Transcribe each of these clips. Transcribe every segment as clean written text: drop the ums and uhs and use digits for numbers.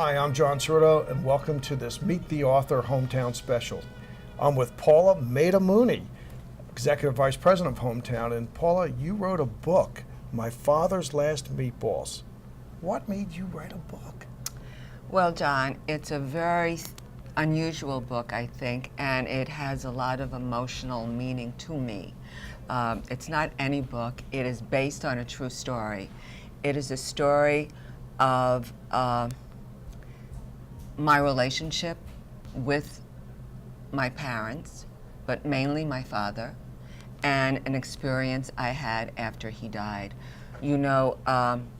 Hi, I'm John Serruto, and welcome to this Meet the Author Hometown Special. I'm with Paula Maida Mooney, Executive Vice President of Hometown. And Paula, you wrote a book, My Father's Last Meatballs. What made you write a book? Well, John, it's a very unusual book, I think, and it has a lot of emotional meaning to me. It's not any book. It is based on a true story. It is a story of my relationship with my parents, but mainly my father, and an experience I had after he died. You know,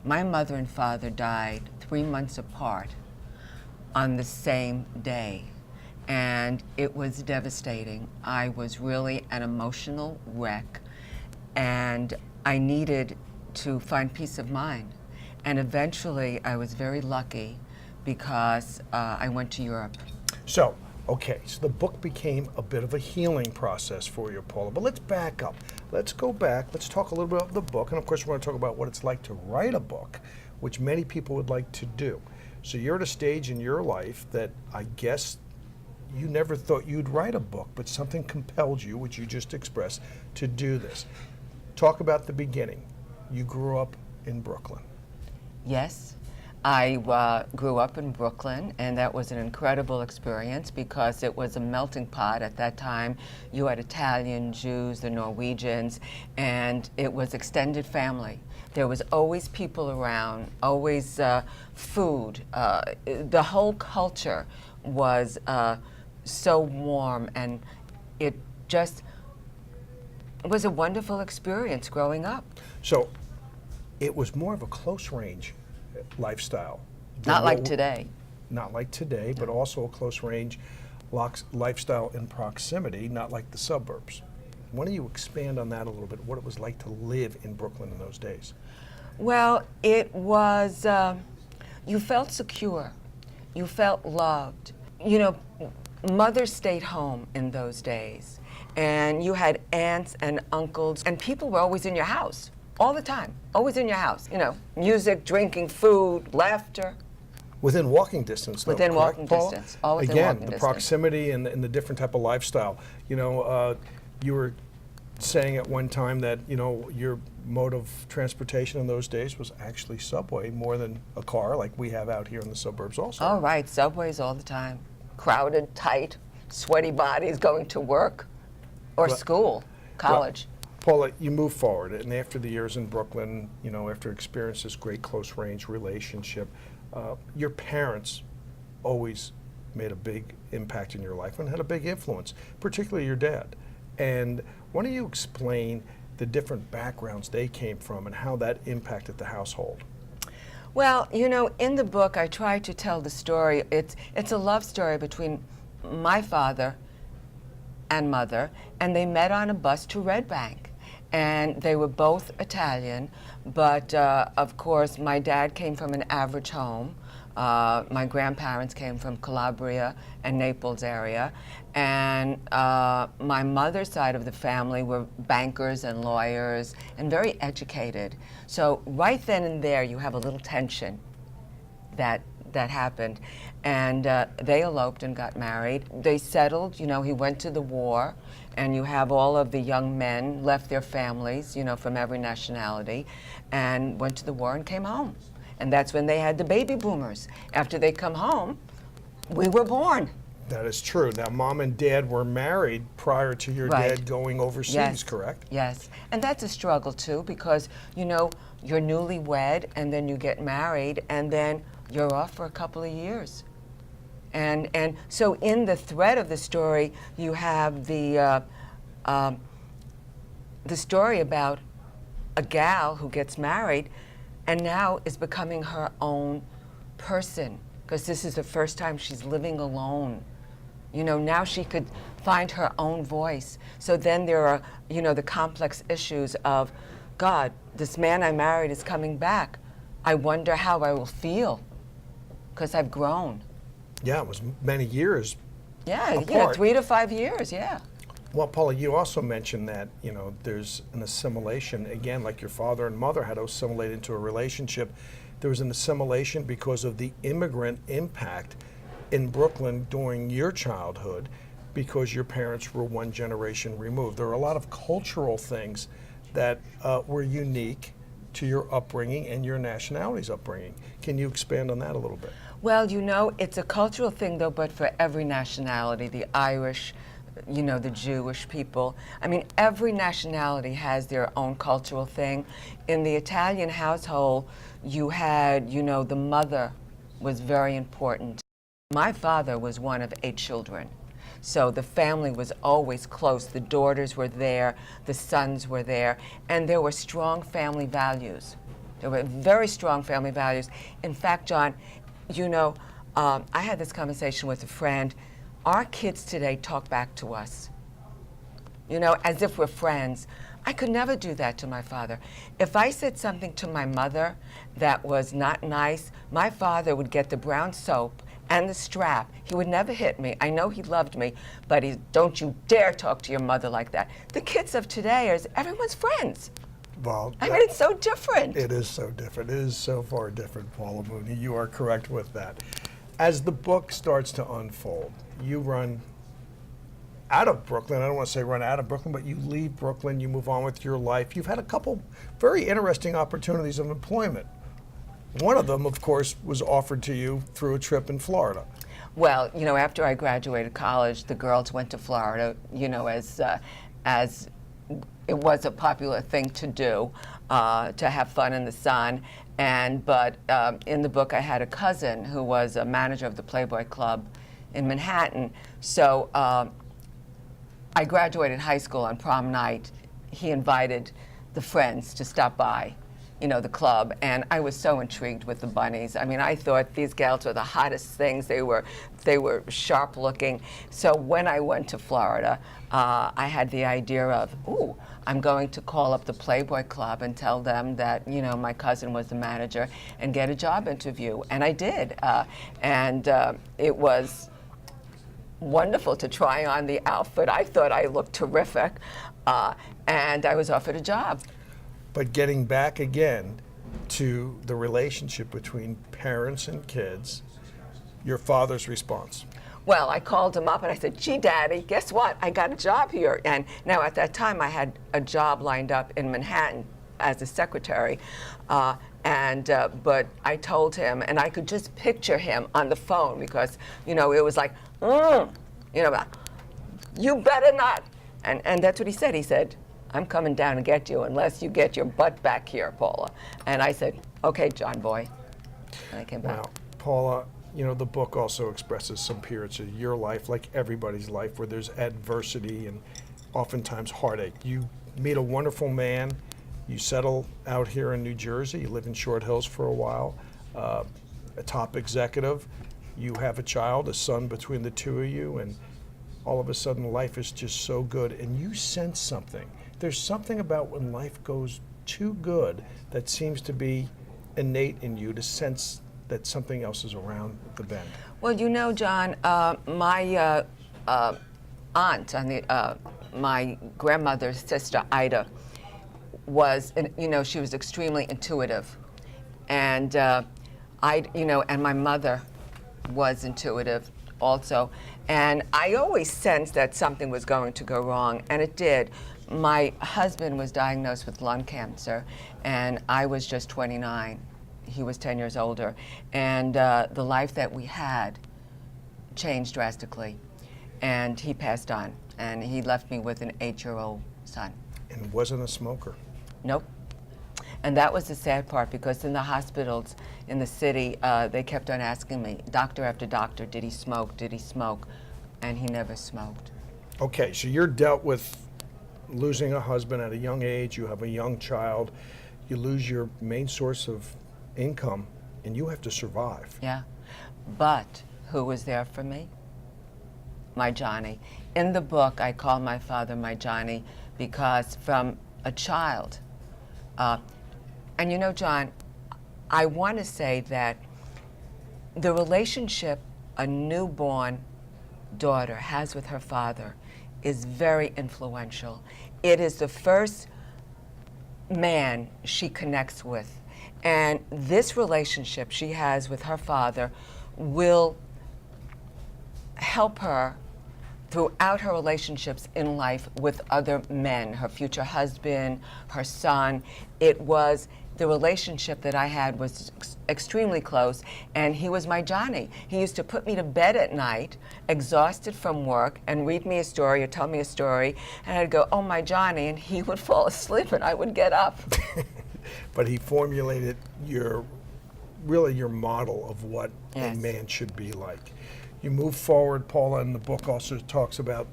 my mother and father died 3 months apart on the same day, and it was devastating. I was really an emotional wreck, and I needed to find peace of mind. And eventually, I was very lucky because I went to Europe. So the book became a bit of a healing process for you, Paula. But let's back up. Let's go back. Let's talk a little bit about the book. And of course, we're going to talk about what it's like to write a book, which many people would like to do. So you're at a stage in your life that I guess you never thought you'd write a book, but something compelled you, which you just expressed, to do this. Talk about the beginning. You grew up in Brooklyn. Yes. I grew up in Brooklyn, and that was an incredible experience because it was a melting pot. At that time, you had Italian, Jews, the Norwegians, and it was extended family. There was always people around, always food. The whole culture was so warm, and it just was a wonderful experience growing up. So it was more of a close range lifestyle. Not like today. Not like today, but also a close range lifestyle in proximity, not like the suburbs. Why don't you expand on that a little bit, what it was like to live in Brooklyn in those days? Well, it was, you felt secure. You felt loved. You know, mothers stayed home in those days, and you had aunts and uncles, and people were always in your house. All the time, always in your house. You know, music, drinking, food, laughter. Within walking distance, though, Within correct, walking Paula? distance. All within Again, walking the distance. proximity and the different type of lifestyle. You know, you were saying at one time that, you know, your mode of transportation in those days was actually subway more than a car like we have out here in the suburbs also. Oh, right, subways all the time. Crowded, tight, sweaty bodies going to work or school, college. Paula, you move forward, and after the years in Brooklyn, you know, after experiencing this great close-range relationship, your parents always made a big impact in your life and had a big influence, particularly your dad. And why don't you explain the different backgrounds they came from and how that impacted the household? Well, you know, in the book, I try to tell the story. It's a love story between my father and mother, and they met on a bus to Red Bank. And they were both Italian, but of course my dad came from an average home. My grandparents came from Calabria and Naples area. And my mother's side of the family were bankers and lawyers and very educated. So right then and there you have a little tension that happened. And they eloped and got married. They settled, you know, he went to the war, and you have all of the young men left their families, you know, from every nationality, and went to the war and came home. And that's when they had the baby boomers. After they come home, we were born. That is true. Now, Mom and Dad were married prior to your dad going overseas, yes. Correct? Yes, and that's a struggle too, because, you know, you're newlywed, and then you get married, and then you're off for a couple of years. And so in the thread of the story, you have the story about a gal who gets married and now is becoming her own person, because this is the first time she's living alone. You know, now she could find her own voice. So then there are, you know, the complex issues of, God, this man I married is coming back. I wonder how I will feel, because I've grown. Yeah, it was many years. Yeah, apart. you know, 3 to 5 years, yeah. Well, Paula, you also mentioned that, you know, there's an assimilation, again, like your father and mother had to assimilate into a relationship. there was an assimilation because of the immigrant impact in Brooklyn during your childhood, because your parents were one generation removed. There are a lot of cultural things that were unique to your upbringing and your nationality's upbringing. Can you expand on that a little bit? Well, you know, it's a cultural thing, though, but for every nationality, the Irish, you know, the Jewish people. I mean, every nationality has their own cultural thing. In the Italian household, you had, you know, the mother was very important. My father was one of 8 children. So the family was always close. The daughters were there, the sons were there, and there were strong family values. There were very strong family values. In fact, John, you know, I had this conversation with a friend. Our kids today talk back to us, you know, as if we're friends. I could never do that to my father. If I said something to my mother that was not nice, my father would get the brown soap and the strap. He would never hit me. I know he loved me, but don't you dare talk to your mother like that. The kids of today everyone's friends. Well, I mean, it's so different. It is so different. It is so far different, Paula Mooney. You are correct with that. As the book starts to unfold, you run out of Brooklyn. I don't want to say run out of Brooklyn, but you leave Brooklyn, you move on with your life. You've had a couple very interesting opportunities of employment. One of them, of course, was offered to you through a trip in Florida. Well, you know, after I graduated college, the girls went to Florida, you know, as it was a popular thing to do, to have fun in the sun. But in the book, I had a cousin who was a manager of the Playboy Club in Manhattan. So I graduated high school on prom night. He invited the friends to stop by, you know, the club, and I was so intrigued with the bunnies. I mean, I thought these gals were the hottest things. They were sharp looking. So when I went to Florida, I had the idea of, ooh, I'm going to call up the Playboy Club and tell them that, you know, my cousin was the manager and get a job interview. And I did. It was wonderful to try on the outfit. I thought I looked terrific. And I was offered a job. But getting back again to the relationship between parents and kids, your father's response. Well, I called him up and I said, gee, Daddy, guess what? I got a job here. And now at that time, I had a job lined up in Manhattan as a secretary. But I told him, and I could just picture him on the phone because, you know, it was like, you know, you better not. And that's what he said. He said, I'm coming down to get you unless you get your butt back here, Paula. And I said, okay, John boy. And I came back. Now, Paula, you know, the book also expresses some periods of your life, like everybody's life, where there's adversity and oftentimes heartache. You meet a wonderful man, you settle out here in New Jersey, you live in Short Hills for a while, a top executive, you have a child, a son between the two of you, and all of a sudden life is just so good, and you sense something. There's something about when life goes too good that seems to be innate in you to sense that something else is around the bend. Well, you know, John, my aunt, my grandmother's sister, Ida, was, you know, she was extremely intuitive. And and my mother was intuitive also. And I always sensed that something was going to go wrong, and it did. My husband was diagnosed with lung cancer, and I was just 29. He was 10 years older. And the life that we had changed drastically. And he passed on, and he left me with an 8-year-old son. And wasn't a smoker. Nope. And that was the sad part, because in the hospitals in the city, they kept on asking me, doctor after doctor, did he smoke, did he smoke? And he never smoked. Okay, so you're dealt with losing a husband at a young age, you have a young child, you lose your main source of income, and you have to survive. Yeah, but who was there for me? My Johnny. In the book, I call my father my Johnny because from a child, and you know, John, I want to say that the relationship a newborn daughter has with her father is very influential. It is the first man she connects with. And this relationship she has with her father will help her throughout her relationships in life with other men, her future husband, her son. It was the relationship that I had was extremely close, and he was my Johnny. He used to put me to bed at night, exhausted from work, and read me a story or tell me a story, and I'd go, "Oh, my Johnny," and he would fall asleep and I would get up. But he formulated really your model of what Yes. a man should be like. You move forward, Paula, and the book also talks about,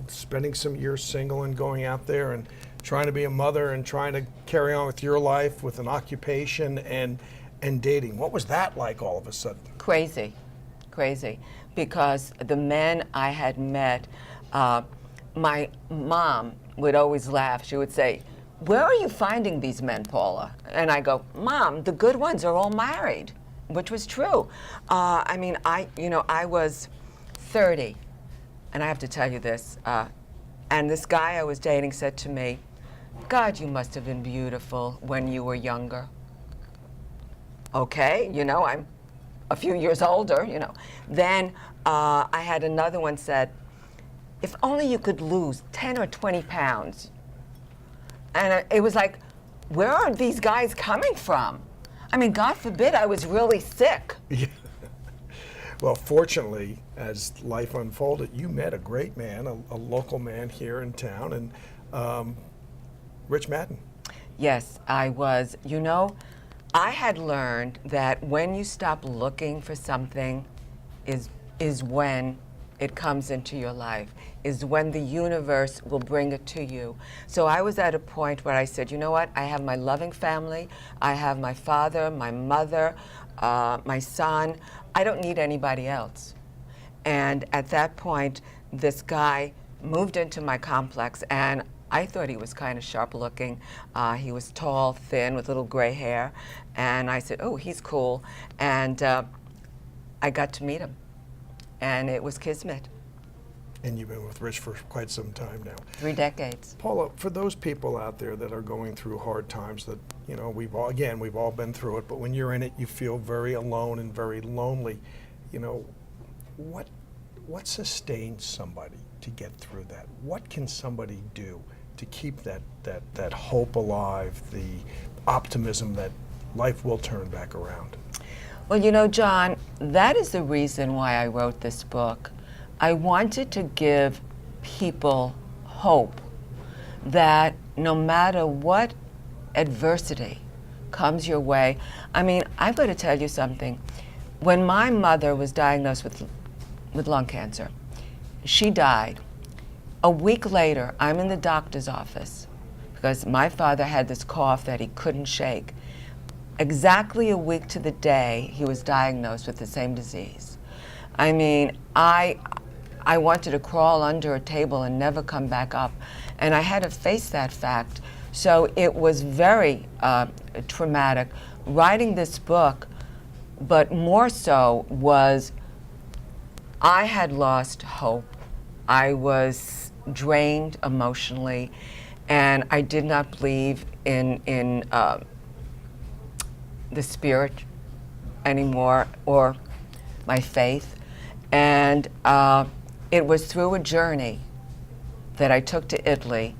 spending some years single and going out there and trying to be a mother and trying to carry on with your life with an occupation and dating. What was that like all of a sudden? Crazy, because the men I had met, my mom would always laugh. She would say, "Where are you finding these men, Paula?" And I go, "Mom, the good ones are all married," which was true. I was 30, and I have to tell you this, and this guy I was dating said to me, "God, you must have been beautiful when you were younger." Okay, I'm a few years older, Then I had another one said, "If only you could lose 10 or 20 pounds. And it was like, where are these guys coming from? I mean, God forbid I was really sick. Yeah. Well, fortunately, as life unfolded, you met a great man, a local man here in town, and Rich Madden. Yes, I was. I had learned that when you stop looking for something is when it comes into your life, is when the universe will bring it to you. So I was at a point where I said, you know what, I have my loving family, I have my father, my mother, my son, I don't need anybody else. And at that point, this guy moved into my complex, and I thought he was kind of sharp looking. He was tall, thin, with little gray hair. And I said, oh, he's cool. And I got to meet him. And it was kismet. And you've been with Rich for quite some time now. 3 decades. Paula, for those people out there that are going through hard times that, we've all been through it, but when you're in it, you feel very alone and very lonely. What sustains somebody to get through that? What can somebody do to keep that hope alive, the optimism that life will turn back around? Well, John, that is the reason why I wrote this book. I wanted to give people hope that no matter what adversity comes your way, I've got to tell you something. When my mother was diagnosed with lung cancer, she died. A week later, I'm in the doctor's office because my father had this cough that he couldn't shake. Exactly a week to the day, he was diagnosed with the same disease. I wanted to crawl under a table and never come back up, and I had to face that fact. So it was very traumatic. Writing this book, but more so was I had lost hope. I was drained emotionally, and I did not believe in the spirit anymore or my faith. And it was through a journey that I took to Italy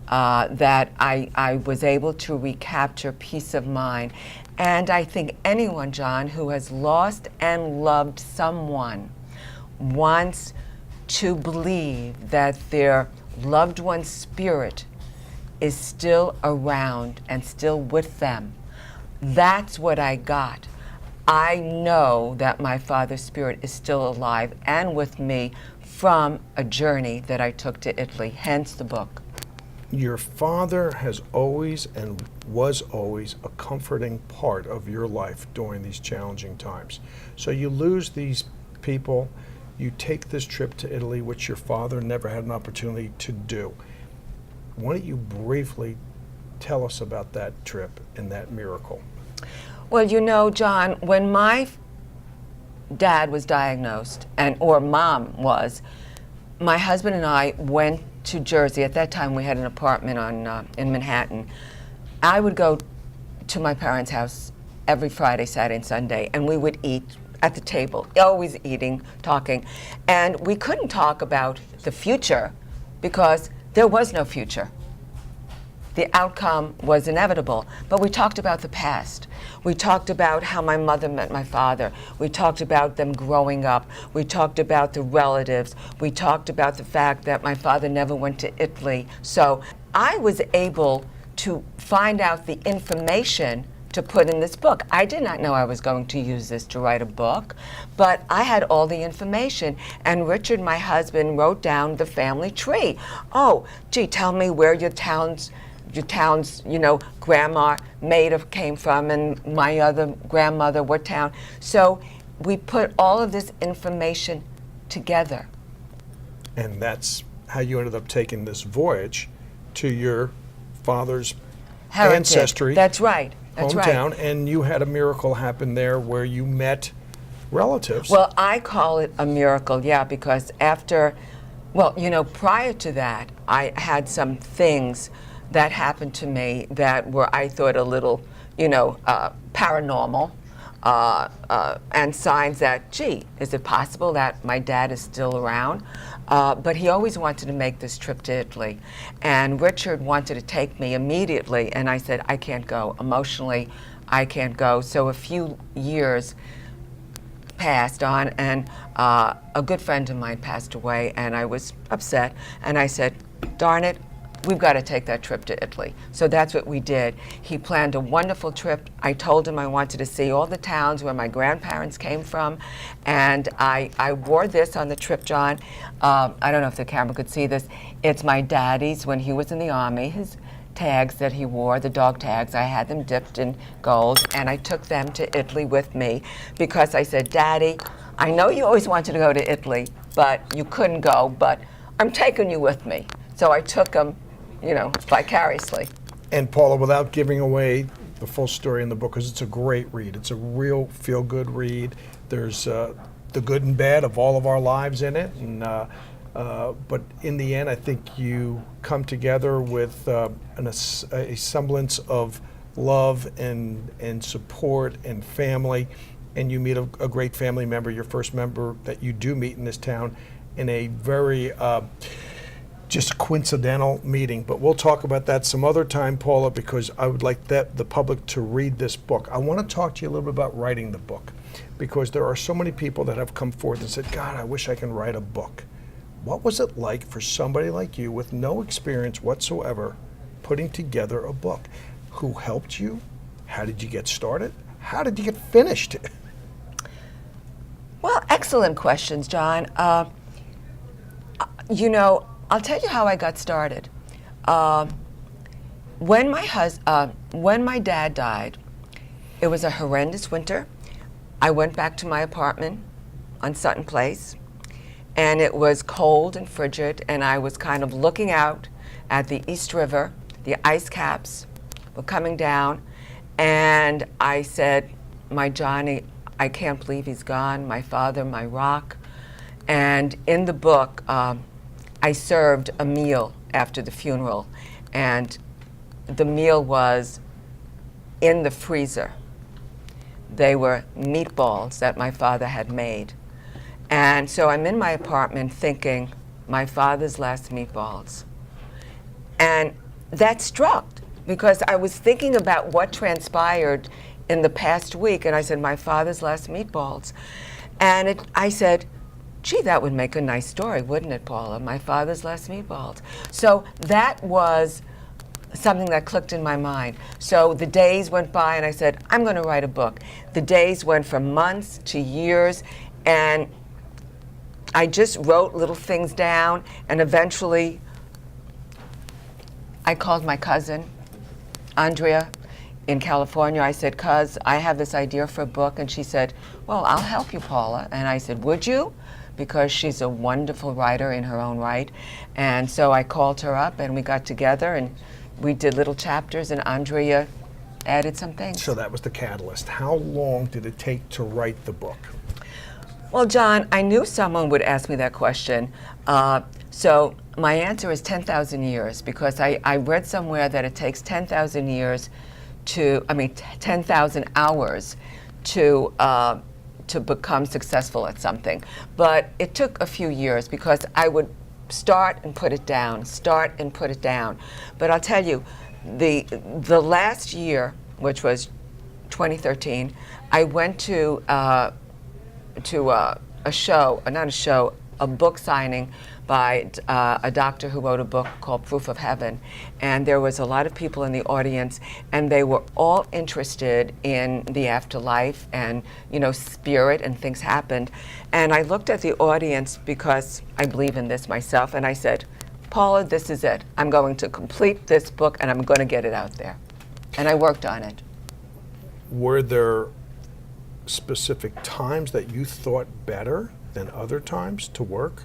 that I was able to recapture peace of mind. And I think anyone, John, who has lost and loved someone wants to believe that their loved one's spirit is still around and still with them. That's what I got. I know that my father's spirit is still alive and with me from a journey that I took to Italy, hence the book. Your father has always and was always a comforting part of your life during these challenging times. So you lose these people, you take this trip to Italy, which your father never had an opportunity to do. Why don't you briefly tell us about that trip and that miracle? Well, John, when my dad was diagnosed, or mom was, my husband and I went to Jersey. At that time, we had an apartment in Manhattan. I would go to my parents' house every Friday, Saturday, and Sunday, and we would eat at the table, always eating, talking. And we couldn't talk about the future because there was no future. The outcome was inevitable, but we talked about the past. We talked about how my mother met my father. We talked about them growing up. We talked about the relatives. We talked about the fact that my father never went to Italy. So I was able to find out the information to put in this book. I did not know I was going to use this to write a book, but I had all the information. And Richard, my husband, wrote down the family tree. Oh, gee, tell me where your town's, grandma Maida came from, and my other grandmother, what town. So we put all of this information together. And that's how you ended up taking this voyage to your father's Heritage. ancestry. That's right. That's hometown, right. and you had a miracle happen there where you met relatives. Well, I call it a miracle, yeah, because prior to that, I had some things that happened to me that were, I thought, a little, paranormal, and signs that, gee, is it possible that my dad is still around? But he always wanted to make this trip to Italy. And Richard wanted to take me immediately, and I said, I can't go. Emotionally, I can't go. So a few years passed on, and a good friend of mine passed away, and I was upset. And I said, darn it, we've got to take that trip to Italy. So that's what we did. He planned a wonderful trip. I told him I wanted to see all the towns where my grandparents came from. And I wore this on the trip, John. I don't know if the camera could see this. It's my daddy's when he was in the Army, his tags that he wore, the dog tags. I had them dipped in gold, and I took them to Italy with me because I said, Daddy, I know you always wanted to go to Italy, but you couldn't go, but I'm taking you with me. So I took him, vicariously. And Paula, without giving away the full story in the book, because it's a great read. It's a real feel-good read. There's the good and bad of all of our lives in it, and but in the end, I think you come together with a semblance of love and support and family, and you meet a great family member, your first member that you do meet in this town, in a very just coincidental meeting. But we'll talk about that some other time, Paula, because I would like the public to read this book. I want to talk to you a little bit about writing the book, because there are so many people that have come forward and said, God, I wish I can write a book. What was it like for somebody like you with no experience whatsoever putting together a book? Who helped you? How did you get started? How did you get finished? Well, excellent questions, John. I'll tell you how I got started. When my dad died, it was a horrendous winter. I went back to my apartment on Sutton Place, and it was cold and frigid, and I was kind of looking out at the East River. The ice caps were coming down, and I said, my Johnny, I can't believe he's gone, my father, my rock. And in the book, I served a meal after the funeral, and the meal was in the freezer. They were meatballs that my father had made. And so I'm in my apartment thinking, my father's last meatballs. And that struck, because I was thinking about what transpired in the past week, and I said, my father's last meatballs. And I said, gee, that would make a nice story, wouldn't it, Paula? My father's last meatballs. So that was something that clicked in my mind. So the days went by, and I said, I'm going to write a book. The days went from months to years, and I just wrote little things down, and eventually I called my cousin, Andrea, in California. I said, Cuz, I have this idea for a book. And she said, well, I'll help you, Paula. And I said, would you? Because she's a wonderful writer in her own right. And so I called her up, and we got together, and we did little chapters, and Andrea added some things. So that was the catalyst. How long did it take to write the book? Well, John, I knew someone would ask me that question. So my answer is 10,000 years, because I read somewhere that it takes 10,000 years to 10,000 hours to become successful at something. But it took a few years because I would start and put it down, start and put it down. But I'll tell you, the last year, which was 2013, I went to a show, not a show, a book signing by a doctor who wrote a book called Proof of Heaven. And there was a lot of people in the audience, and they were all interested in the afterlife and, spirit, and things happened. And I looked at the audience because I believe in this myself, and I said, Paula, this is it. I'm going to complete this book, and I'm going to get it out there. And I worked on it. Were there specific times that you thought better than other times to work?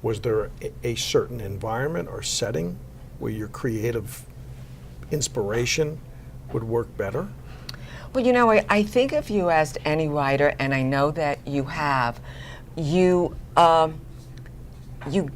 Was there a certain environment or setting where your creative inspiration would work better? Well, I think if you asked any writer, and I know that you have, you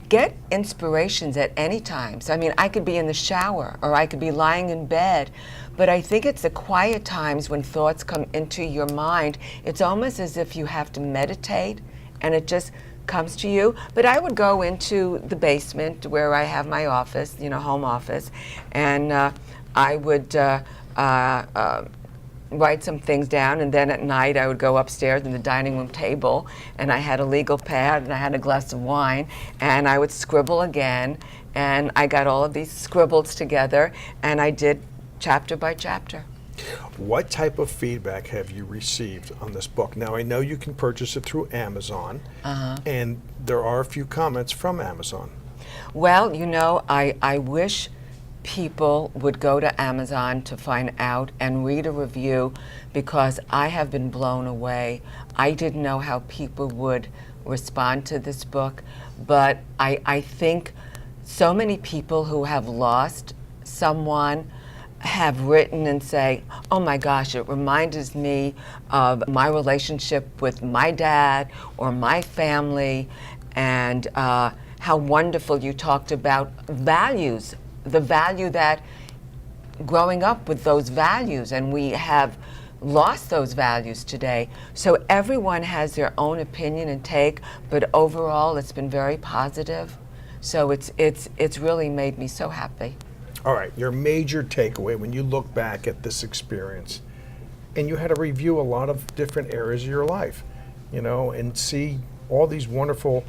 get inspirations at any time. So, I could be in the shower or I could be lying in bed, but I think it's the quiet times when thoughts come into your mind. It's almost as if you have to meditate, and it just comes to you. But I would go into the basement where I have my office, home office, and I would write some things down, and then at night I would go upstairs in the dining room table, and I had a legal pad and I had a glass of wine, and I would scribble again, and I got all of these scribbles together, and I did chapter by chapter. What type of feedback have you received on this book? Now, I know you can purchase it through Amazon, and there are a few comments from Amazon. Well, I wish people would go to Amazon to find out and read a review, because I have been blown away. I didn't know how people would respond to this book, but I think so many people who have lost someone have written and say, oh my gosh, it reminds me of my relationship with my dad or my family, and how wonderful you talked about values, the value that growing up with those values, and we have lost those values today. So everyone has their own opinion and take, but overall it's been very positive. So it's really made me so happy. All right, your major takeaway when you look back at this experience, and you had to review a lot of different areas of your life, and see all these wonderful,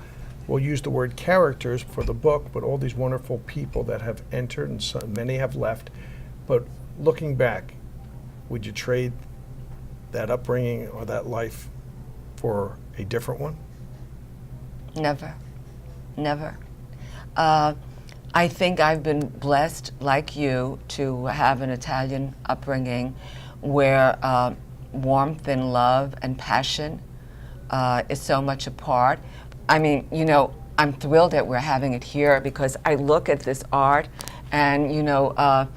we'll use the word characters for the book, but all these wonderful people that have entered, and so many have left. But looking back, would you trade that upbringing or that life for a different one? Never. Never. I think I've been blessed, like you, to have an Italian upbringing where warmth and love and passion is so much a part. I'm thrilled that we're having it here, because I look at this art, and the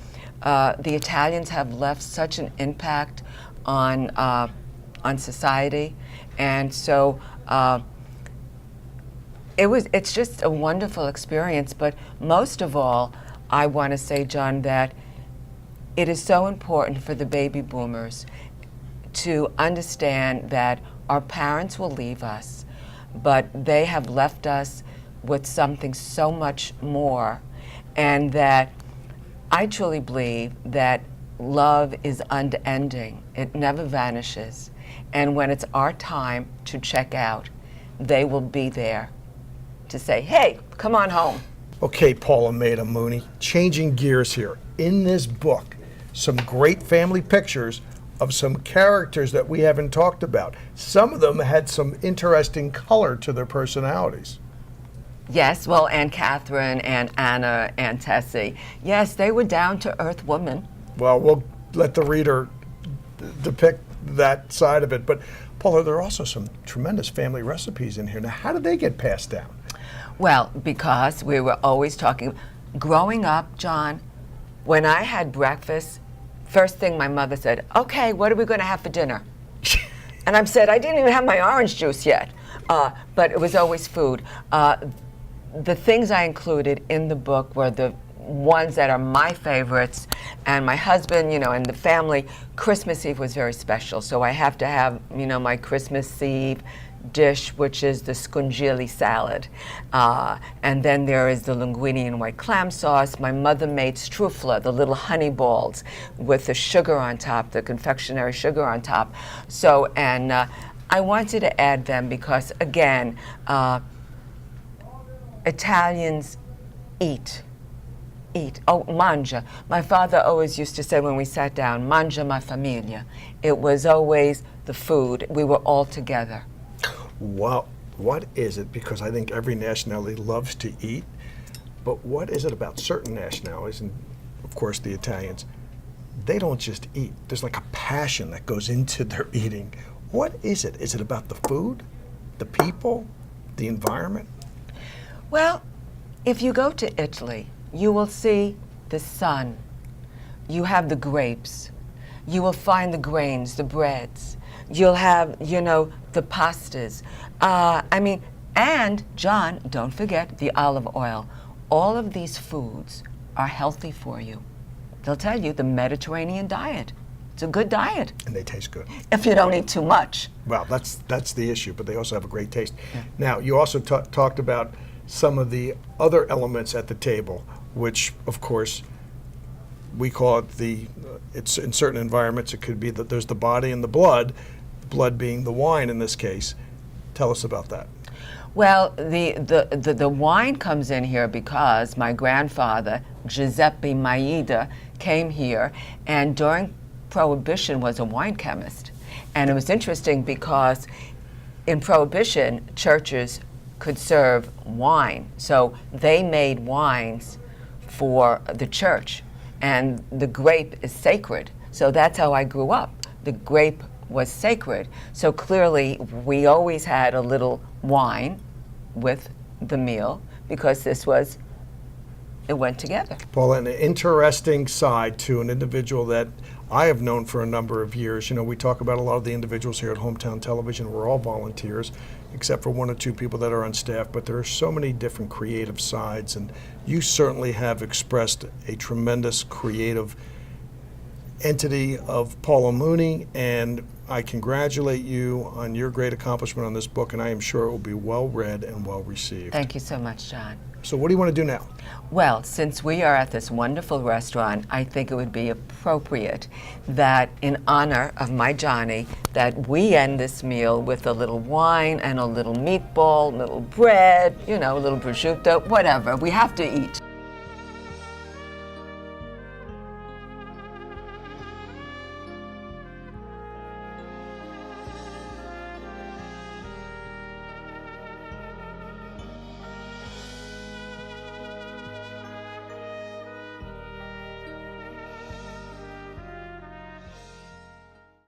Italians have left such an impact on society, and so it's just a wonderful experience. But most of all, I want to say, John, that it is so important for the baby boomers to understand that our parents will leave us, but they have left us with something so much more, and that I truly believe that love is unending. It never vanishes. And when it's our time to check out, they will be there to say, hey, come on home. Okay, Paula Maida Mooney, changing gears here. In this book, some great family pictures of some characters that we haven't talked about. Some of them had some interesting color to their personalities. Yes, well, Aunt Catherine, Aunt Anna, Aunt Tessie. Yes, they were down-to-earth women. Well, we'll let the reader depict that side of it. But Paula, there are also some tremendous family recipes in here. Now, how did they get passed down? Well, because we were always talking. Growing up, John, when I had breakfast, first thing my mother said, okay, what are we going to have for dinner? And I said, I didn't even have my orange juice yet. But it was always food. The things I included in the book were the ones that are my favorites. And my husband, and the family, Christmas Eve was very special. So I have to have, my Christmas Eve dish, which is the scungili salad. And then there is the linguine and white clam sauce. My mother made strufla, the little honey balls with the sugar on top, the confectionery sugar on top. So, and I wanted to add them because, again, Italians eat. Oh, mangia. My father always used to say when we sat down, mangia ma famiglia. It was always the food. We were all together. Well, what is it? Because I think every nationality loves to eat, but what is it about certain nationalities, and of course the Italians, they don't just eat. There's like a passion that goes into their eating. What is it? Is it about the food, the people, the environment? Well, if you go to Italy, you will see the sun. You have the grapes. You will find the grains, the breads. You'll have, the pastas. And John, don't forget the olive oil. All of these foods are healthy for you. They'll tell you the Mediterranean diet. It's a good diet. And they taste good. If you don't eat too much. Well, that's the issue, but they also have a great taste. Yeah. Now, you also talked about some of the other elements at the table, which, of course, we call it it's in certain environments, it could be that there's the body and the blood being the wine in this case. Tell us about that. Well, the wine comes in here because my grandfather, Giuseppe Maida, came here, and during Prohibition was a wine chemist. And it was interesting because in Prohibition, churches could serve wine. So they made wines for the church, and the grape is sacred. So that's how I grew up. The grape was sacred. So clearly we always had a little wine with the meal because it went together. Paula, an interesting side to an individual that I have known for a number of years. We talk about a lot of the individuals here at Hometown Television. We're all volunteers, except for one or two people that are on staff, but there are so many different creative sides, and you certainly have expressed a tremendous creative entity of Paula Mooney, and I congratulate you on your great accomplishment on this book, and I am sure it will be well read and well received. Thank you so much, John. So what do you want to do now? Well, since we are at this wonderful restaurant, I think it would be appropriate that in honor of my Johnny, that we end this meal with a little wine and a little meatball, a little bread, a little prosciutto, whatever. We have to eat.